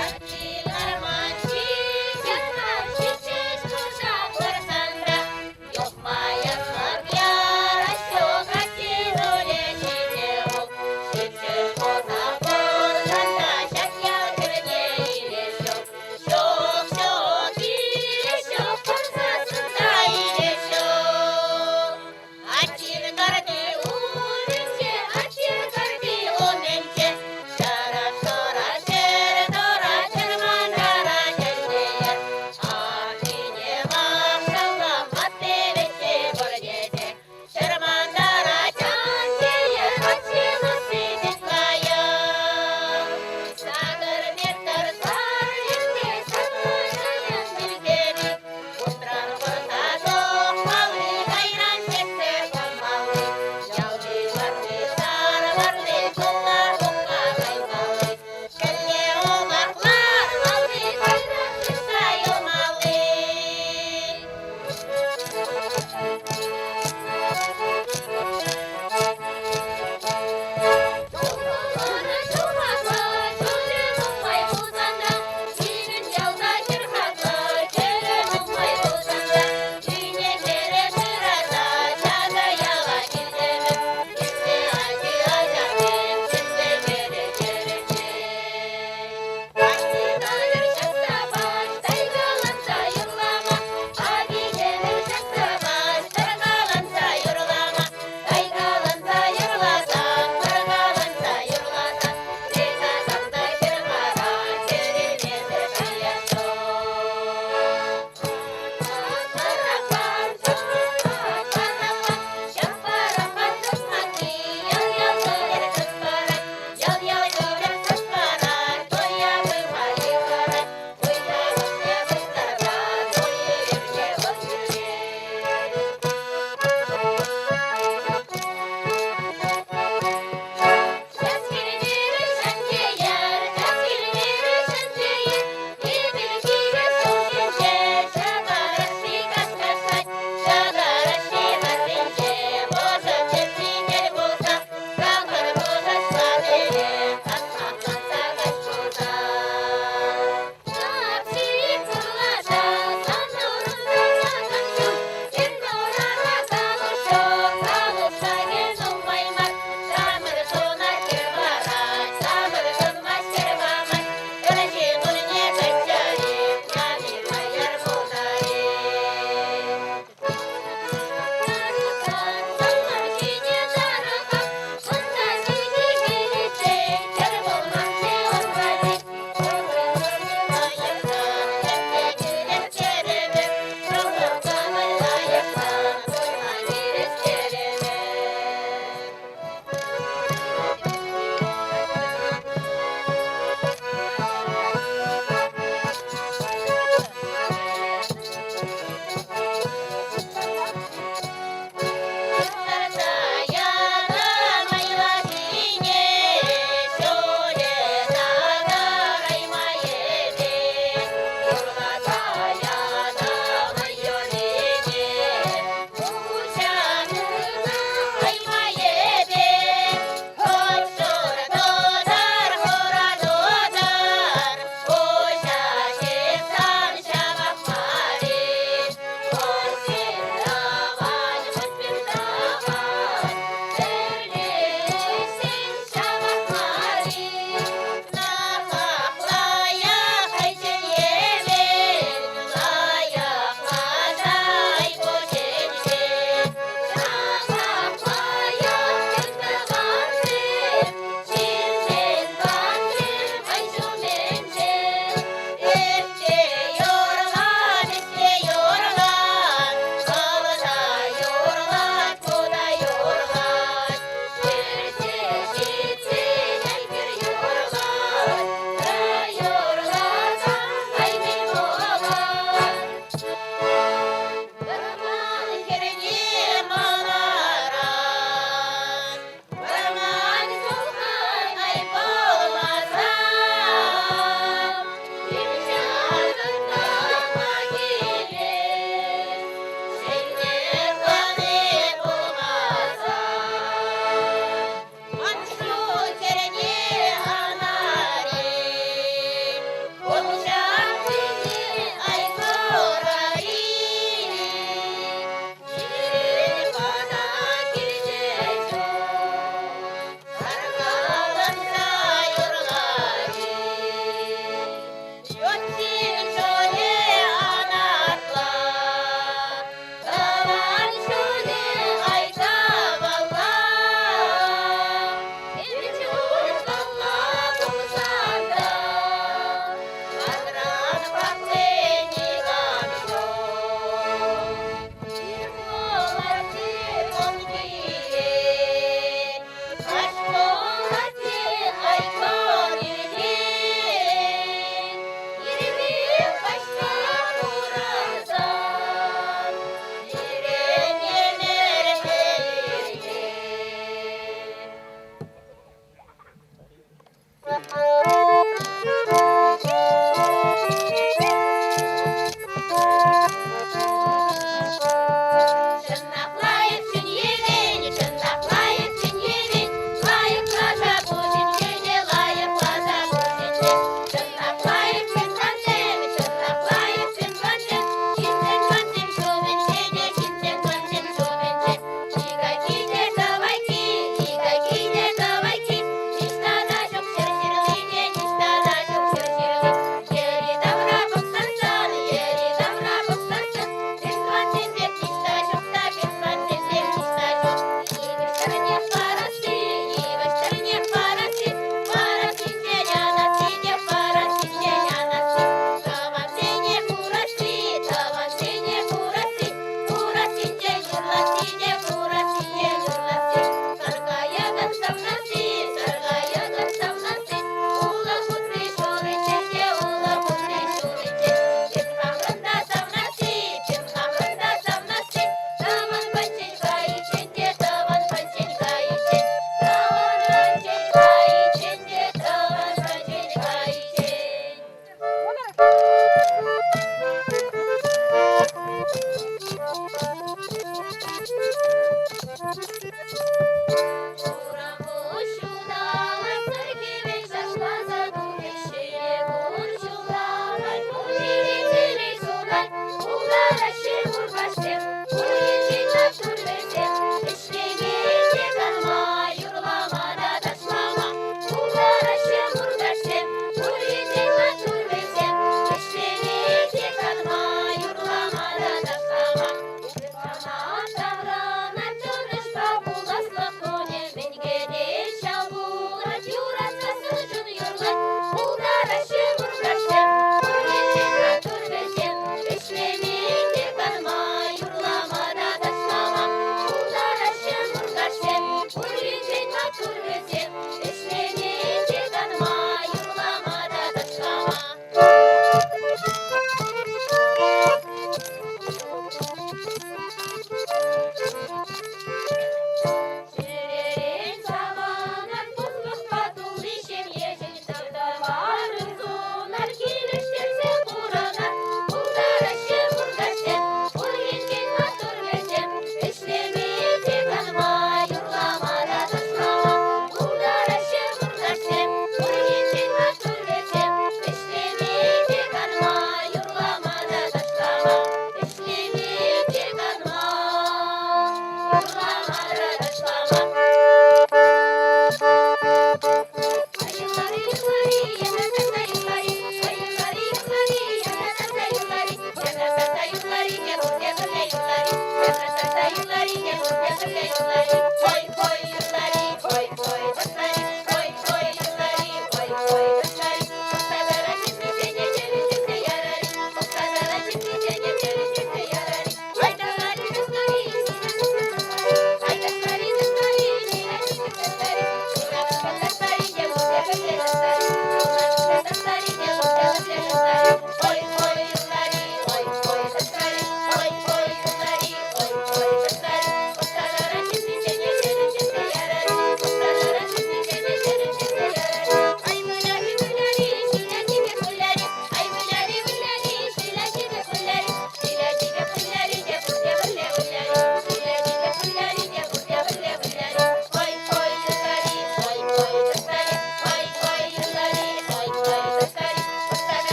Achi धर्माची जन्माची चेष्टा परसंद्र योगमाया सगळ्या अशोकाची डोळ्याची देव शिक्षको सापोर धंदा शक्य फिरगे रे शोक शोकी शोक पंसा सुंदराई रे शोक अचिर गर्दी ऊरीचे अचिर गर्दी ओनेंचे शहर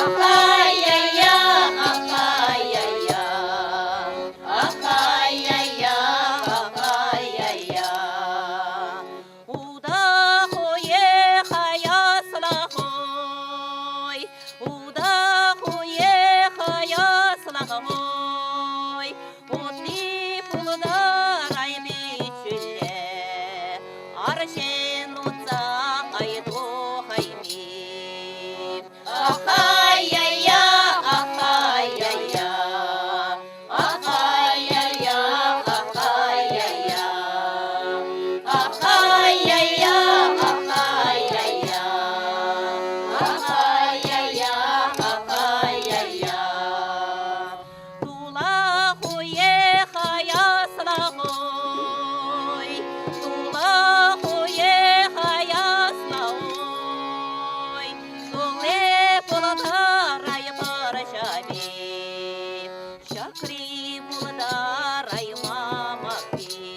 Ах-ай-я-я, ах-ай-я-я, ах-ай-я-я, ах-ай-я-я. Удахуе хаяслахой, удахуе хаяслахой, утли пулдарай бичуле, аршен утса айду хайми. Ах-ай-я-я, ах-ай-я-я, ах-ай-я-я, ах-ай-я-я. Ах-ай-я-я, ах-ай-я-я, ах-ай-я-я, ах-ай-я-я. Тулахуе хаяслахой, тулахуе хаяслахой, туле пулдарай баршаби, шакри пулдарай мамаки.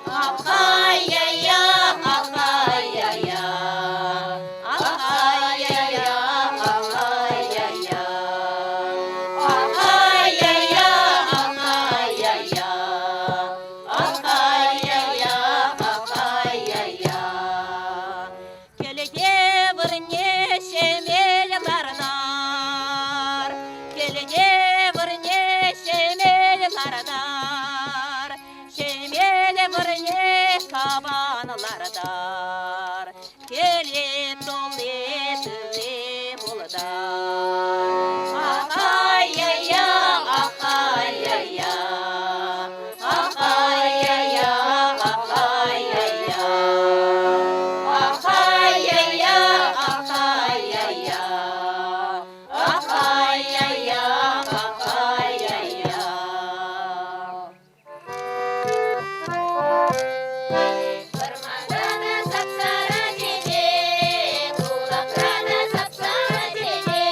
Ах-ай-я-я, ах-ай-я-я, ах-ай-я-я, ах-ай-я-я. Ах-ай-я-я, ах-ай-я-я, ах-ай-я-я, ах-ай-я-я. Келеге вырне шемел тардар, келеге вырне шемел тардар, шемел вырне кабанлардар, келе толе тыле булдар. Ах-ай-я-я, ах-ай-я-я, ах-ай-я-я, ах-ай-я-я. Ах-ай-я-я, ах-ай-я-я, ах-ай-я-я, ах-ай-я-я. Бармадана сапсара дене, кулакрана сапсара дене.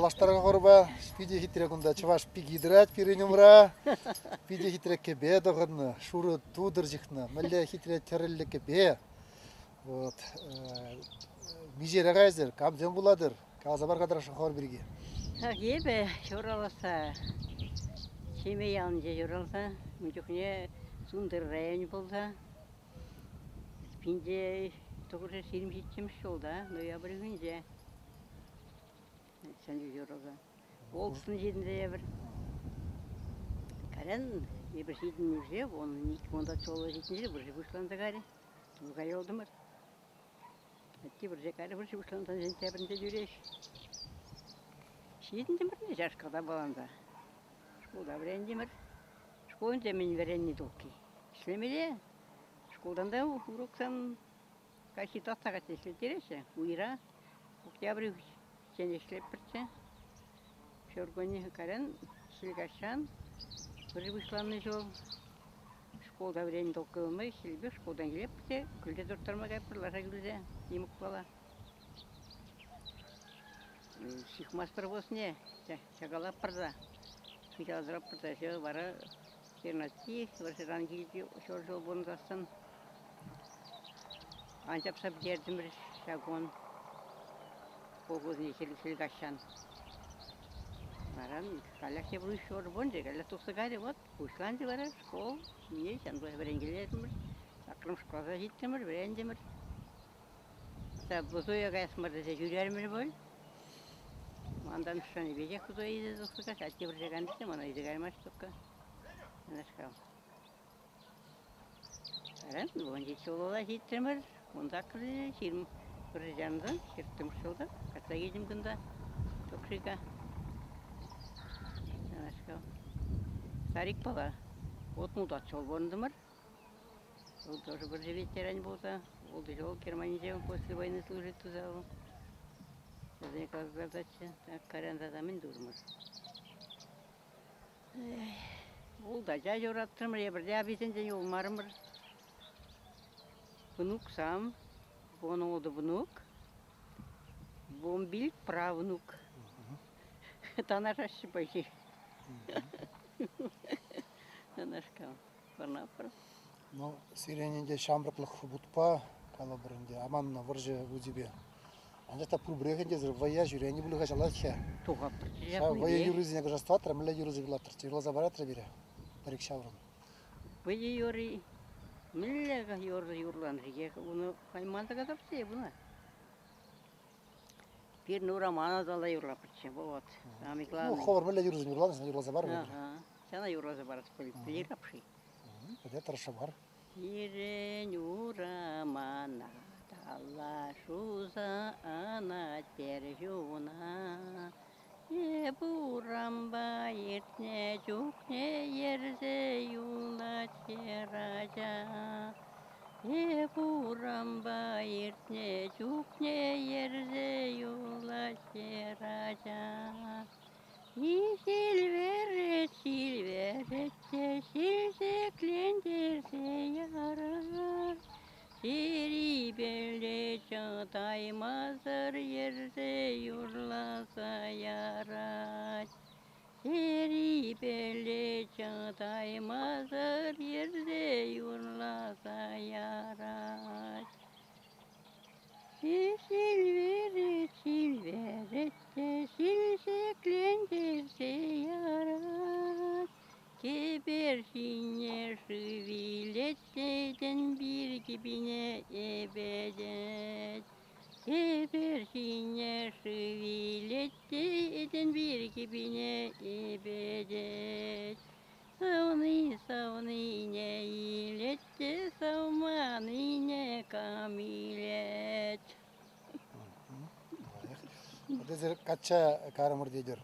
Алаштарға қорба, пиде хитрек ұнда чываш пигидрат пиренемра, пиде хитрек кебе доғырны, шуры тудыр жихны, мүлі хитрек терелі кебе. Вот. Мижер ағайзыр, камзен буладыр, каза бар қадыр шақор бірге. Ебе, жораласа, шеме ялынже жоралса, мүнчөкне сундыр район болса, пинже 927 жылда, ноябрь күнде. Сәнде жоралса. Олсын жерінде бір. Кәрен, ебір жердің уже, онда чолы жетінде бір бұшланды қари. Бұғай олды мұр. Әтте бір жекәрі бір бұшланды сентябрінде жүреш. Шетінде бір жашқада баланда. Школда біренде бір. Школында мен веренне долки. Ішлемеде. Школдан да уроксан каши тастаға тесілтереші. Уйра. Октябрь және ішлеп бірчі. Шоргоне қаран, шілгашан. Бір бұшланны жол. Школда біренне долки олмай, шілбе школдан келеп бірчі. Күлде дұрттарма қайпыр, лаша күлде. Емік бала. Шихмас бір босыне, шағалап бірді. Шағалап бірді, жол бары жернатти, варшыран келді, жол болындастын. Анчапсап жердім бір шагон. Қолғызын ешелік ашан. Баран, қалақше бұл шор бонды, қалақ тұқсы ғады бот. Бұшланды бары, школ, не, сән бұл бірен келедім бір. Ақырым школға жеттім бір, бірен демір. Бұзой ағайсымырды жүрермір бол. Андан ұшаны бежек бұзой еді тұқсыға, сәтте бір жағандысы, мана еді ғаймаш тұққа. Анашқау. Қаран, 17 олала жеттімір. Онда ақырды 21 жанды, 20 жылда. Қатса кедім күнда, тұқшыға. Анашқау. Сарик бала, отмудат жол болындымыр. Ол тоже бір ветеран болса. Олды жол Германия после войны служит туда. Задание класс задача. Так, Карян задамен durmur. Ол да жай жораттырмыр, ебірде абетенде олмарымыр. Внук сам, вон олды внук. Вон билік правнук. Танашашы байши. Танашка. Парнапыр. Ну, сиренінде шамбырқлық бұтпа, кала бірінде, аманна выржы өзібе. Анжақта пұл бірегенде зір вая жүрені бұлыға жалады ке. Тоғап бір Вая юрызіне көжастатыр, мүлі юрызы білатыр, жерлаза баратыр бере, бірік шаврын. Вая юры, мүліға юрлан жеге, оны қайманды қатапсы, бұны. Bir nura mana dala yurla pırçı, bu ot. Ну, ховар мүлі юрызын юрланы, юрлаза бар бере. Sana yurlazı barası bir kapşı. Öde tırışı var. Yere nura mana dala şuza ana terjuna. Ye buramba yetne cukne yerze yula çeraca. Ye buramba yetne cukne yerze yula çeraca. Silveret, silseklendirse yarar. Seri böyle çağdaymazır yerse yurlasa yarar. Seri böyle çağdaymazır yerse yurlasa yarar. Silveret, silseklendirse yarar. Geberşine şıviletseden bir gibine ebedet. Geberşine şıviletseden bir gibine ebedet. Savni ne iletti, savmani ne kamilet. Öde zir kaça karımır deydir.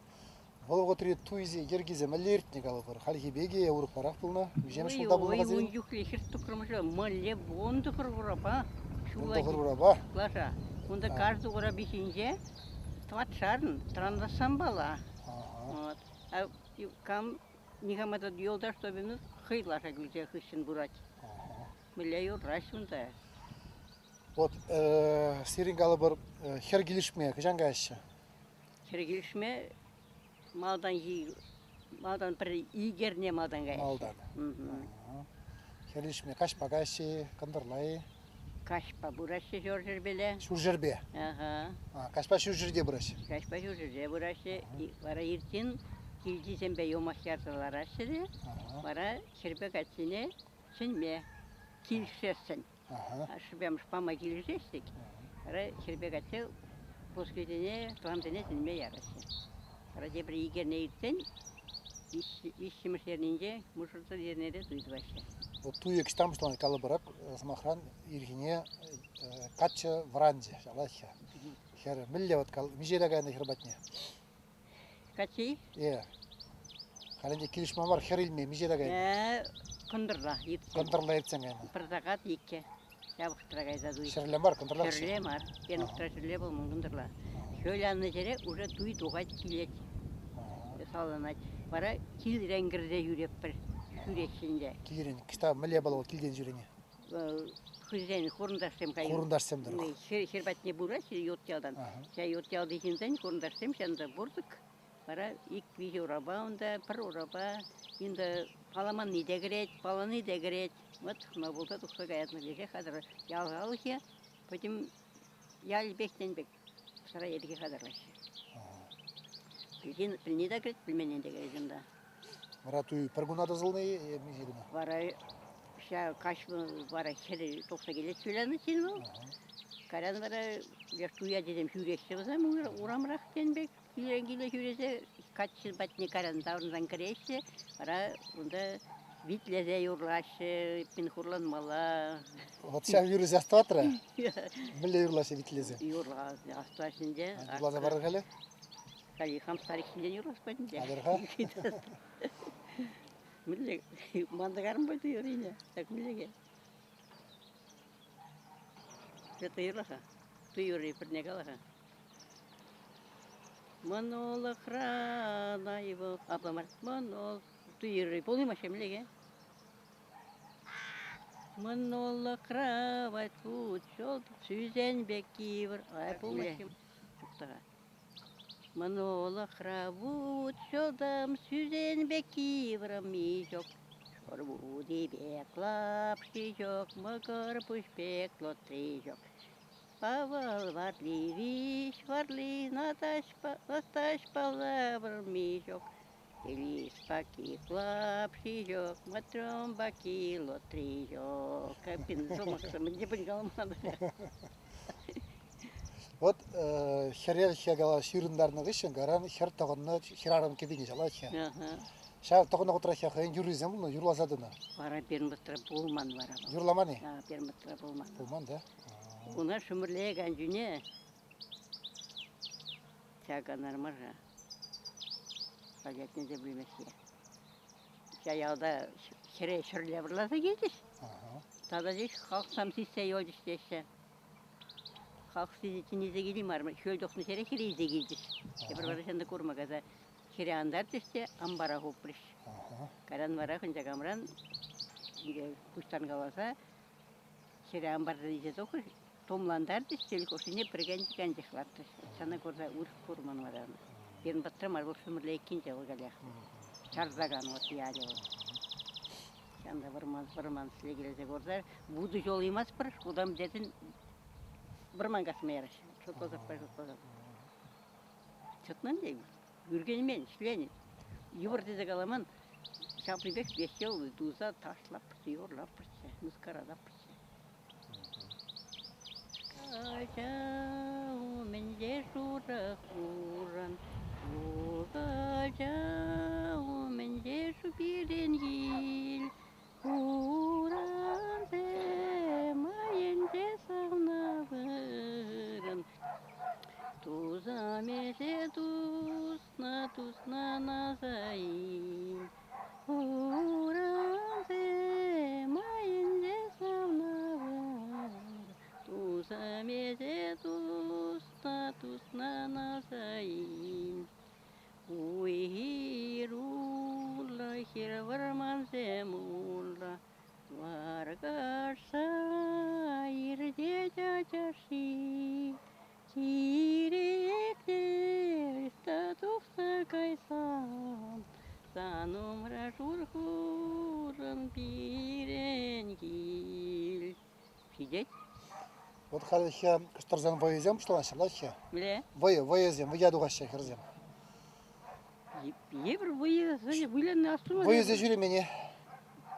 Бұл ғотыры туйзе ергезе мәлерітіне қалып бар. Халихи беге ауырып барақ бұлына. Жеміш бұлда бұлға зерін. Ой, жүкле шырт тұқырмышы, мәле бонды құрғыра Бұлда құрғыра ба? Лаша, онда кажды ғыра бешінже, тват шарын, трандасан бала. Кам Нихамада yoldaş тобеміз хыйлаша күлже хышын бұрат. Мәле юрраш онда. Вот, серин қалып бар хер келішме, кыжанға әші? Кіргілшме малдан бір игерне малдан ғай. Малдан. Келишме кашпагаши, кандырлай. Кашпа бұрашы жор жүрбелі. Шур жербе. Ага. Кашпа шур жерде бұраш. Кашпа жор жүрде бұрашы. Бара ертен келдесен бе йомақ ярдылар ашыды. Бара шербек әтсіне сінме. Келшесін. Ашыбемш пама келшесік. Бара шербек әтсе Боскедене, туамдене сінме ярасы. Бара дебір игерне ертен ишшіміш ернінде мұшырты ернеде дұйды башы. Вот туек штамштан калы барак, смахран иргине катча вранже, жалахя. Хер милле вот кал мижерагайны хербатне. Качи? Халенде килиш мамар херилме мижерагайны. Кындырла, ертен. Кандырла ертсен гайны. Пырдағат екке. Жабықтырағайда дуй. Шерлем бар, кандырла. Шерлем бар. Бен ұқтыра шерле болмын кындырла. Шөлянны жере уже дуй туғайт келет. Салынат. Бара кил рәңгірде жүреп бір. Күрешінде. Килерин, киста милле балау килден жүрене. Хүзен хорындаштым қайын. Хорындаштым дыр. Шербатне бұра, йоттялдан. Йоттялды екенден хорындаштым, шанда бұрдық. Бара ик виже ураба, онда бір ураба. Енді паламан не дегірет, паланы дегірет. Вот, ма болса тұқса ғаятны беге қадыр. Ялғалығы, потім ялбектен бек. Сара едіге қадырлашы. Білне дегірет, білменен дегірет. Бара туй паргунада зылны мижерина. Бара ша кашмы бара хері тоқса келет сөйләні сен ол. Каран бара бек туя дедем жүрекші бұзам, урамырақ денбек. Келе жүресе, катшын батне каран дауырындан кіреші. Бара онда битледе юрлашы, пен хурланмала. Вот сейчас вирус астыватыр. Милле юрлашы битлезе. Юрла астывашынде. Юрлаза бары халі? Кали хамстар ішінде юрласпадын де. Адырға? Милле, мандағарым бойды юрейне. Так миллеге. Это юрлаха. Ты юрей бірне қалаха. Манолы қрана его. Абламар. Манол. Ты юрей. Полный маша миллеге. Манолы қрават пут жол. Сүйзен беки бір. Ай, полный маша. Жұқтаға. Манолы қравут жолдам. Сүйзен беки бір ми жоқ. Шорбуди беклап ши жоқ. Мағыр пұшпек лотри жоқ. Павал варли виш, варли наташ палабр ми жоқ. Елис паки клапши жоқ, матром баки лотри жоқ. Капин жомақса, менде бір қалмады. Вот херел хегала ширындарны гышын гаран хер тоғынны херарым кебине жалача. Ша тоғынны отыра хеқайын юризем бұны юрласадыны. Бара пермістра болман бара. Юрламаны? Пермістра болман. Болман, да? Уна шумырлеген жүне. Чаганар мырға. Палетіне де білмесе. Жаяуда хере шүрле бірласа келдіш. Тада деш халық самсизсе елдіш деші. Халық сізетін езе келейм армы. Шөл доқны шере хере езе келдіш. Бір барашанда көрмағаза. Хере андар деште амбара қопырыш. Каран бара күнжа камран. Пұштан қаласа. Хере амбарды езе тоқыр. Томландар деште көшіне бірген жіген жықлатты. Сана көрді ұрық көрман вараны. Берін баттырам арбол шүмірлі еккен жауы қалақ. Чарзаган оты яды ол. Санда бірман сіле келесе көрді. Буды жол емас бір, одан детін бірман қасым яраш. Шотозап бай шотозап. Шотнан дейм. Үргенмен, шілені. Юбір дезе қаламан. Шаприбек 5 жыл дуза ташлап бірсе, yoрлап бірсе, мұскарадап бірсе. Качау менде шурақ ұран, Качау менде шупирен ел, Уран земайенде савна бірін. Туза месе тусна назайын, Уран земайенде савна бірін. Туза месе тусна назайын, Уйрула херварман земула, Варгаша ирде дядяши, Тиректер статуса кайсам, санумра шурхурын пирен кил. Сидеть? Вот халихя кусторзан воезем что лахя. Біле? Воезем, выядугаща херзем. Ебір выленный астума. Воезе жүре мене.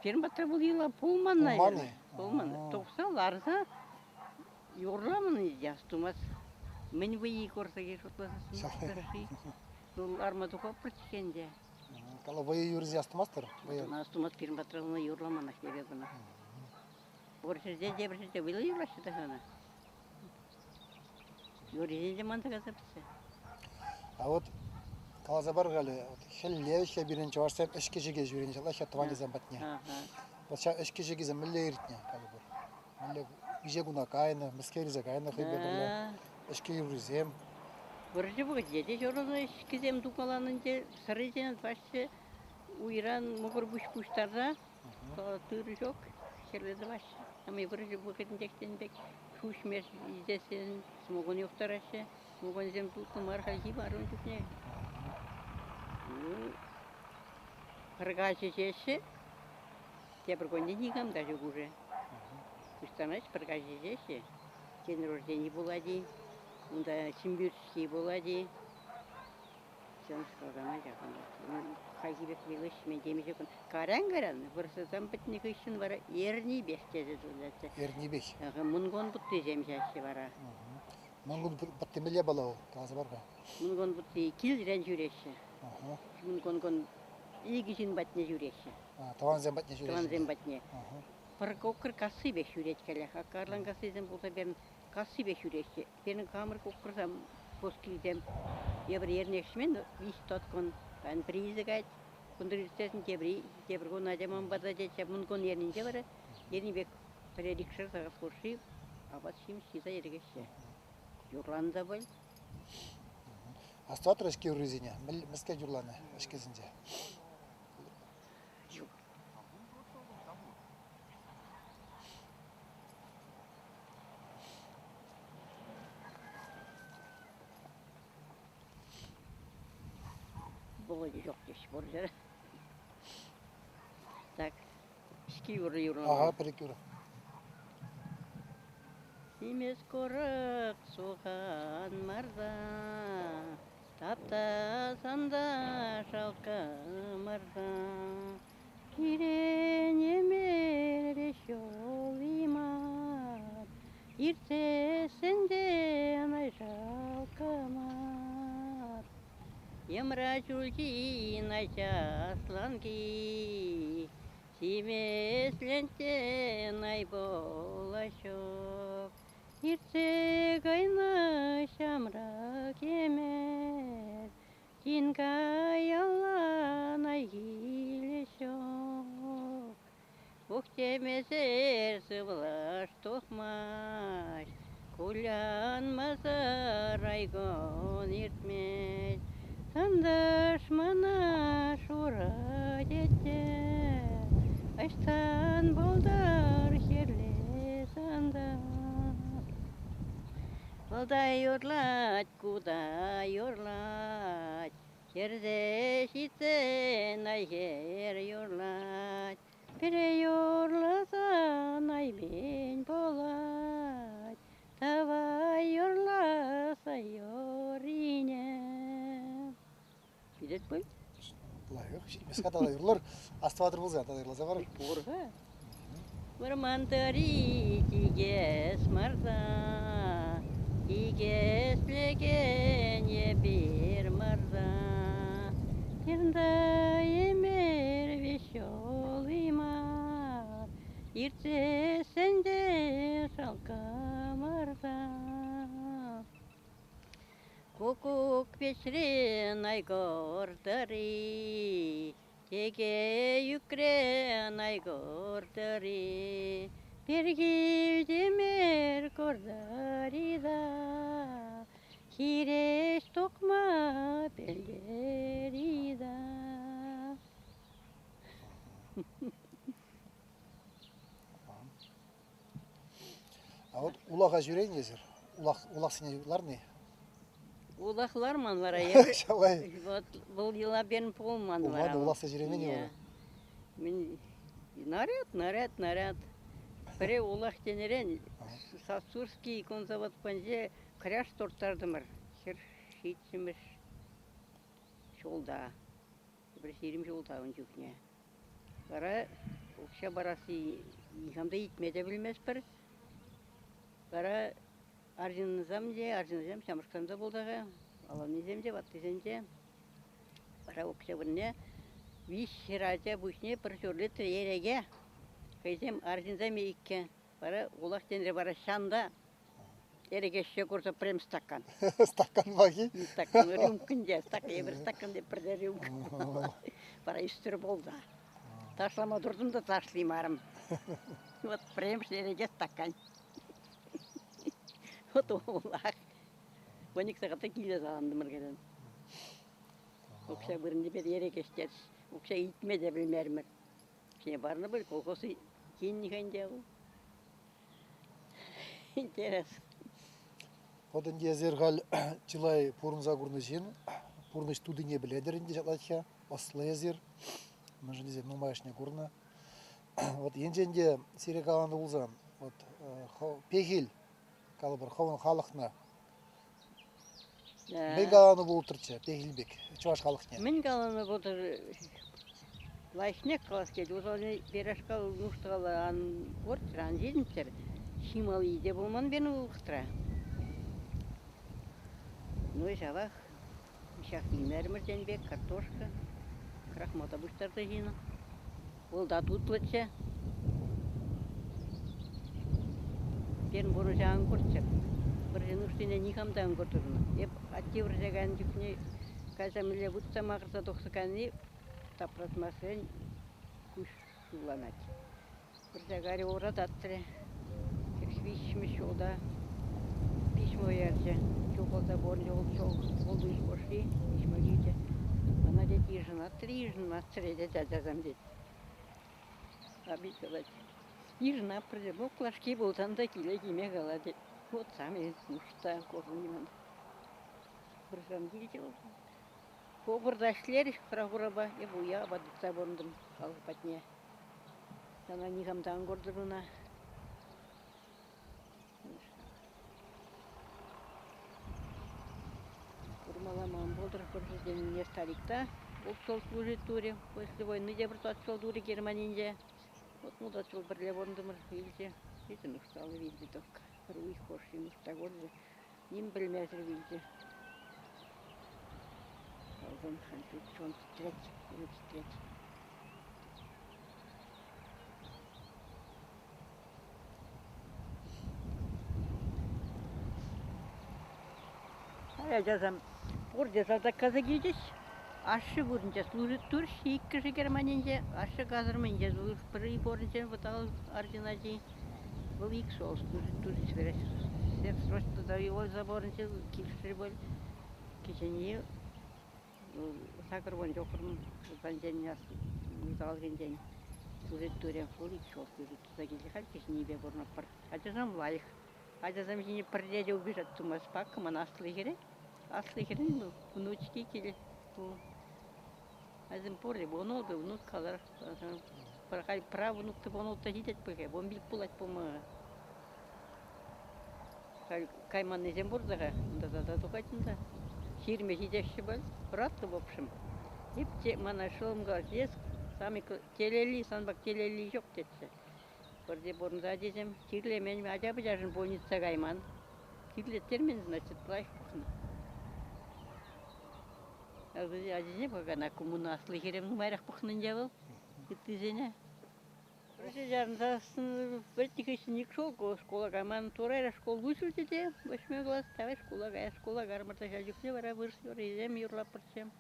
Ферматра бұл ела пулман, наверное. Пулман? Пулман. Тоқса ларса, юрламын езде астумас. Мен выйи корса кешотласың. Бұл армаду көпір тікенде. Кала вое юрзе астымастыр. Астумас ферматралына юрламан ахтебе бұна. Бір жерде, бір жерде выйла юрлашы да ғана. Юрезенде мантаға запсы. А вот калаза бар гали, хеллевше биринчи барсам эшке жеге жүренче лахя твани замбатне. Вот ша эшке жеге замле иртне кали бар. Мле ижегуна кайна, мискеризе кайна хыйбе берле. Эшке юрзем. Бірінші бұл жеде жорыны ішкізем дұқаланынде сырызен башы уйран мұғыр бұш-бұштарда тұры жоқ, шерледі башы. Ама бірінші бұл кетіндектен бек шушмер издесен смогон yoqtar aşı. Smogон зем тұлқын мархалхи барын жүкне. Пырғашы жеші, тепіргонде негам даже уже. Күстанаш пырғашы жеші, день рождения болады. Онда Симбирский болады. Sen сказама жақында. Қайгибек билыш мен демеже күн. Каран, бұрсызан бітіне күшін бара ерні бехтеді дөләті. Ерні бех. Мұнгон бұтты жемшәші бара. Мұнгон бұтты миле балау, тазы барға. Мұнгон бұтты килдірен жүреші. Мұнгон егізін бәтіне жүреші. Таван зем бәтіне жүреші. Таван зем бәтіне. Пырқоқыр қасы беш жүрет кәлі. Ақарлан қасыйден болса берін қасы беш жүреші. Берін қамыр қоқырсам поскилдем. Ебір ернекшімен виш тоткон. Бән призі қайт. Күндірістесін тебір ғон адеман бада жетші. Мұнгон ернінде бары. Ерні бек прерикшір сағыз қорши. Абат шим шиза ергеші. Юрланда бол. Астуатыр эшке юрзене. Міске юрланы эшкезінде. Болады жоқ деші бұл жәрі. Так, ішкі юры Аға, перек юры. Семес қорық соған марда, тапта санда шалқа марда. Кирен емер жол иман, ертесінде анай жалқамар. Емра жүлгин айша асланги, семес лентен ай болашок. Иртек айна шамра кемер, кингай аллан ай келешок. Оқтемесер сывлаш тоқмаш, кулянмасар айгон иртмеш. Сандаш мана шура дете, аштан болдар херле сандар. Балдай юрлать, куда юрлать, жерде шитсен айгер юрлать. Пере юрласан аймен болать, тавай юрласа юрине. Билет бой? Лайық, міске тада юрлар. Астуатыр болза, тада юрласа бар. Орға. Вармантари тигес марда, тигес леген ебір марда. Ернда емер вешол имар, ертесінде шалқа марда. Кукук пешрен айгордары, теге юкрен айгордары. Бергил демер кордарида, хиреш токма белдерида. А вот улаға жүрейін езір. улақ сенеларны. Улахлар манлар ая. Шалай. Вот был дела бен пол манлар. Улады улақ сәжіремен еді. Мен наряд. Пре улах тенерен Сасурский конзавод панже кряш тортардымыр. Хер шитчимеш жолда. Бір сирим жолда он жүкне. Бара окша барасы ихамда итмеде білмес бір. Бара аржынызам Самарқанда болдағы. Аланызем де баттызем. Бара окша бірне виш хиража бушне бір жөрлі ереге. Кайзем аржынзам икке. Бара улах тенре бара шанда. Ерегешше көрсө прем стакан. Стакан бағы. Стакан рюмкінде, бір стакан деп бірде рюмкін. Бара үстір болды. Ташлама тұрдым да ташлаймарым. Вот прем ереге стакан. Вот олақ. 12 сағатта келе заландым ұргеден. Оқша бірінде бер ерегештер. Оқша итме де білмермір. Кене барны бір колқосы кейін нехайын ол. Интерес. Одан дезергал чилай пурнза гурнызин, пурныш тудыне біледерінде жататха, ослы езер, мәжін дезер нумайшне гурна. Вот енженде сирек аланды болзан, вот пегил, калы бір хауын халықна. Бек аланы болып тұрча, пегилбек, чуваш халықне. Мен аланы болдыр лайшнек қалас келді. Осы берашқал нұштығалы ан жедімтер. Шимал иде болман бені ұлықтыра. Ну и жабах, шахлимермір жәнбек, картошка, крахмата бұштарды жина. Ол да тұтлытшы. Бен бұны жағын көртші. Бір жын ұштыне никамдан көртіріні. Еп атте бір жағын жүкіне қазаміле бұтса мағырса тоқсықаны тапратмасын күш суланады. Бір жағары орад аттыры. Вишмеш олда. Письмо ярче. Чоқолда борын олды үш бошли. Письмо дейді. Ана деді ежін аттыр, ежін аттыр еді жазам деді. Абит қалады. Ежін апырды. Бұл клашки болдан да келе кеме қалады. Вот сами нұшта қорын емін. Бұржам дейді олды. Қобырдашлер қырағыраба. Бұя абадықта борындым. Қалғы патне. Сана нихамдан көрдіруна. Маламан болдыр көрсетеніне старикта. Ол служитуре. После войны де бір татшол дури Германинде. Вот ну татшол бірле борындымыр. Вилде. Это нұшталы вилде только. Руй хорши нұшта көрді. Нем білмезір вилде. Алдан хантук чон стрет. Я жазам. Орде заказы гидиш. Ашы көрінше служит тур, шейккіші Германинде. Ашы қазырмын жазылыр. Бірі борынше бұтал Аржинажи. Бұл ик сол служит тур. Сер срочно да его заборынше килшір бол. Кешенее сақыр бон жоқырмын. Банжен мұтал генжен. Служит турен сол ик сол служит тур. Хал кешенее бе борнап бар. Ажазам лайық. Ажазам жіне бірдеде убежат тумас пак, ман аслы керек. Аслы керек, внучки келе. Азым поры, бонол бы внук қалар. Парақай прав внукты бонолта жидет пөке, бон биліп болат болма. Кайман незем бордаға, да тоқайтында. Шерме жидеші бол, братты бопшым. Епте мана шылымға жез, сами телели, санбак телели жоқ детсе. Бірде борында дезем, тирле мен ажабы жажын больница кайман. Тирлеттермен, значит, плайх бұқын. Азизе бағана коммуна аслы керемнің майрақ бұқынын жабыл. Күттізене. Бірде жарындасын біртікесін ек шол, школа кайман турайра школ вышілдеде. 8 класс, тавай школа гармарта жажықне бара вырсыр, изем юрлап бірсем.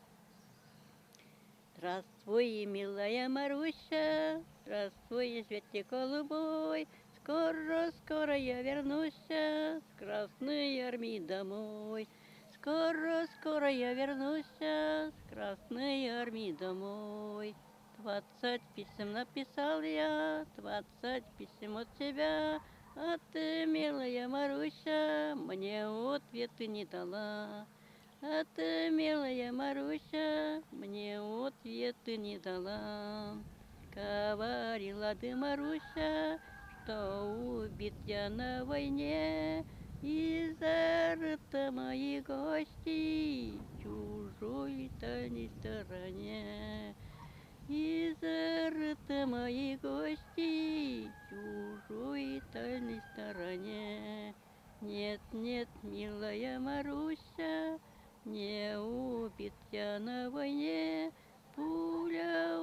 Здравствуй, милая Маруся, здравствуй, Светик голубой. Скоро я вернусь с Красной Армии домой. Скоро я вернусь с Красной Армии домой. 20 писем написал я, 20 писем от тебя. А ты, милая Маруся, мне ответа не дала. А ты, милая Маруся, мне ответа не дала. Говорила ты, Маруся, что убит я на войне, и зарыта мои гости чужой тайной стороне. И зарыты мои гости чужой тайной стороне. Нет, нет, милая Маруся, не убит я на войне, пуля